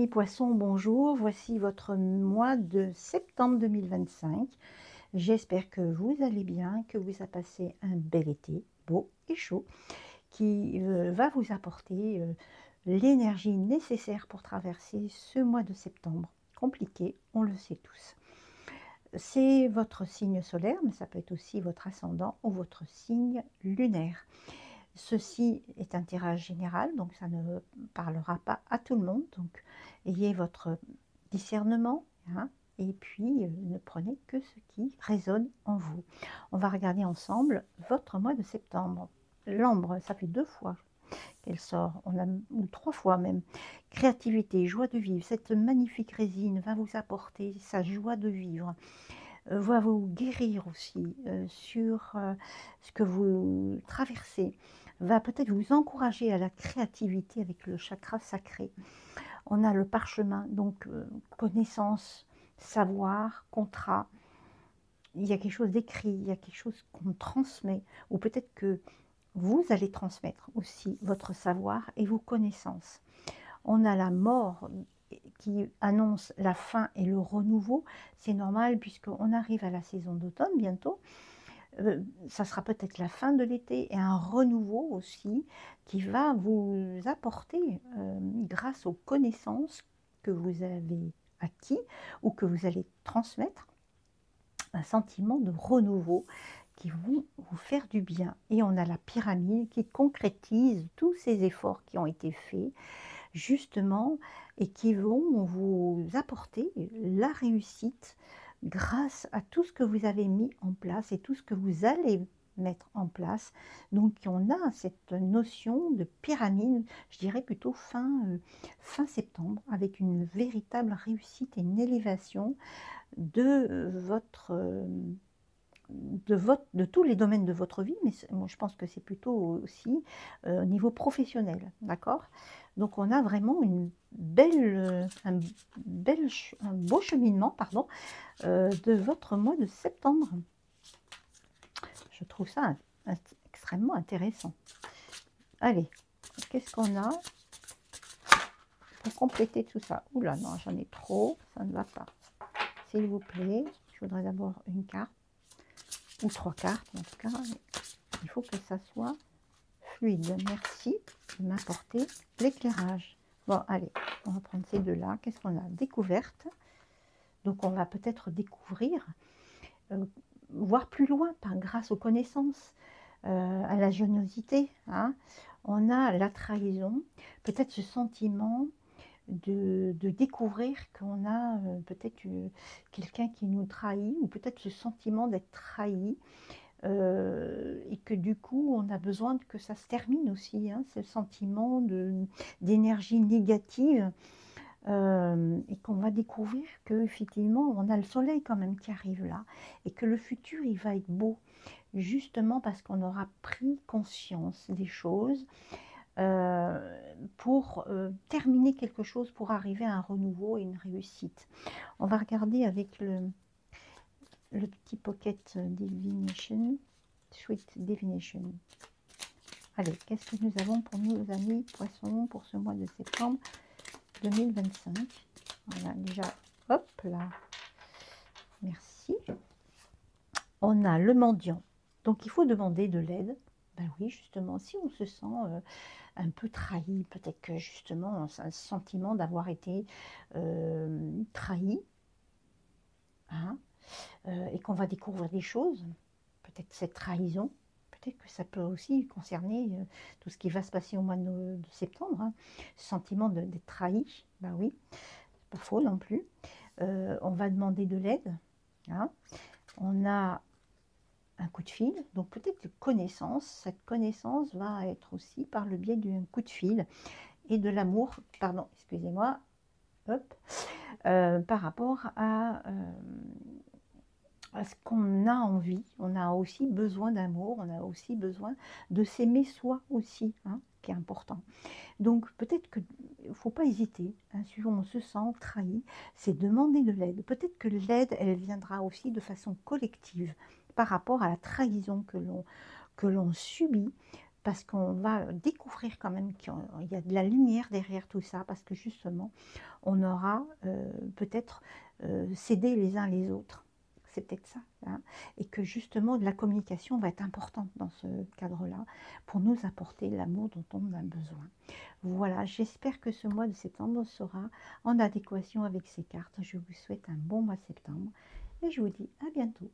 Amis poissons, bonjour. Voici votre mois de septembre 2025. J'espère que vous allez bien, que vous avez passé un bel été, beau et chaud, qui va vous apporter l'énergie nécessaire pour traverser ce mois de septembre. Compliqué, on le sait tous. C'est votre signe solaire, mais ça peut être aussi votre ascendant ou votre signe lunaire. Ceci est un tirage général, donc ça ne parlera pas à tout le monde. Donc, ayez votre discernement, hein, et puis ne prenez que ce qui résonne en vous. On va regarder ensemble votre mois de septembre. L'ambre, ça fait 2 fois qu'elle sort, ou 3 fois même. Créativité, joie de vivre. Cette magnifique résine va vous apporter sa joie de vivre. Va vous guérir aussi sur ce que vous traversez, va peut-être vous encourager à la créativité avec le chakra sacré. On a le parchemin, donc connaissance, savoir, contrat. Il y a quelque chose d'écrit, il y a quelque chose qu'on transmet, ou peut-être que vous allez transmettre aussi votre savoir et vos connaissances. On a la mort qui annonce la fin et le renouveau. C'est normal puisqu'on arrive à la saison d'automne bientôt. Ça sera peut-être la fin de l'été et un renouveau aussi qui va vous apporter, grâce aux connaissances que vous avez acquis ou que vous allez transmettre, un sentiment de renouveau qui vont vous faire du bien. Et on a la pyramide qui concrétise tous ces efforts qui ont été faits justement et qui vont vous apporter la réussite grâce à tout ce que vous avez mis en place et tout ce que vous allez mettre en place. Donc on a cette notion de pyramide, je dirais plutôt fin septembre, avec une véritable réussite et une élévation de de tous les domaines de votre vie, mais moi je pense que c'est plutôt aussi au niveau professionnel, d'accord? Donc on a vraiment une belle, un beau cheminement, pardon, de votre mois de septembre. Je trouve ça extrêmement intéressant. Allez, qu'est-ce qu'on a pour compléter tout ça? Oula, non, j'en ai trop, ça ne va pas. S'il vous plaît, je voudrais d'abord une carte, ou 3 cartes en tout cas. Il faut que ça soit fluide. Merci de m'apporter l'éclairage. Bon, allez, on va prendre ces deux-là. Qu'est-ce qu'on a? Découverte. Donc, on va peut-être découvrir, voir plus loin, grâce aux connaissances, à la générosité. Hein. On a la trahison, peut-être ce sentiment de découvrir qu'on a peut-être quelqu'un qui nous trahit, ou peut-être ce sentiment d'être trahi. Et que du coup, on a besoin que ça se termine aussi, hein, ce sentiment d'énergie négative, et qu'on va découvrir qu'effectivement, on a le soleil quand même qui arrive là, et que le futur, il va être beau, justement parce qu'on aura pris conscience des choses, pour terminer quelque chose, pour arriver à un renouveau et une réussite. On va regarder avec le petit pocket divination, sweet divination. Allez, qu'est-ce que nous avons pour nous, les amis poissons, pour ce mois de septembre 2025? Voilà, déjà, hop là, merci. On a le mendiant, donc il faut demander de l'aide. Ben oui, justement, si on se sent un peu trahi, peut-être que justement, c'est un sentiment d'avoir été trahi, hein, et qu'on va découvrir des choses, peut-être cette trahison, peut-être que ça peut aussi concerner tout ce qui va se passer au mois de septembre, hein. Ce sentiment d'être trahi, ben oui, c'est pas faux non plus. On va demander de l'aide, hein. On a un coup de fil, donc peut-être connaissance, cette connaissance va être aussi par le biais d'un coup de fil et de l'amour, pardon, excusez-moi, hop, par rapport à ce qu'on a envie. On a aussi besoin d'amour, on a aussi besoin de s'aimer soi aussi, hein, qui est important. Donc peut-être qu'il ne faut pas hésiter, hein, si on se sent trahi, c'est demander de l'aide. Peut-être que l'aide, elle viendra aussi de façon collective par rapport à la trahison que l'on subit, parce qu'on va découvrir quand même qu'il y a de la lumière derrière tout ça, parce que justement, on aura peut-être cédé les uns les autres. C'est peut-être ça, hein, et que justement, la communication va être importante dans ce cadre-là pour nous apporter l'amour dont on a besoin. Voilà, j'espère que ce mois de septembre sera en adéquation avec ces cartes. Je vous souhaite un bon mois de septembre et je vous dis à bientôt.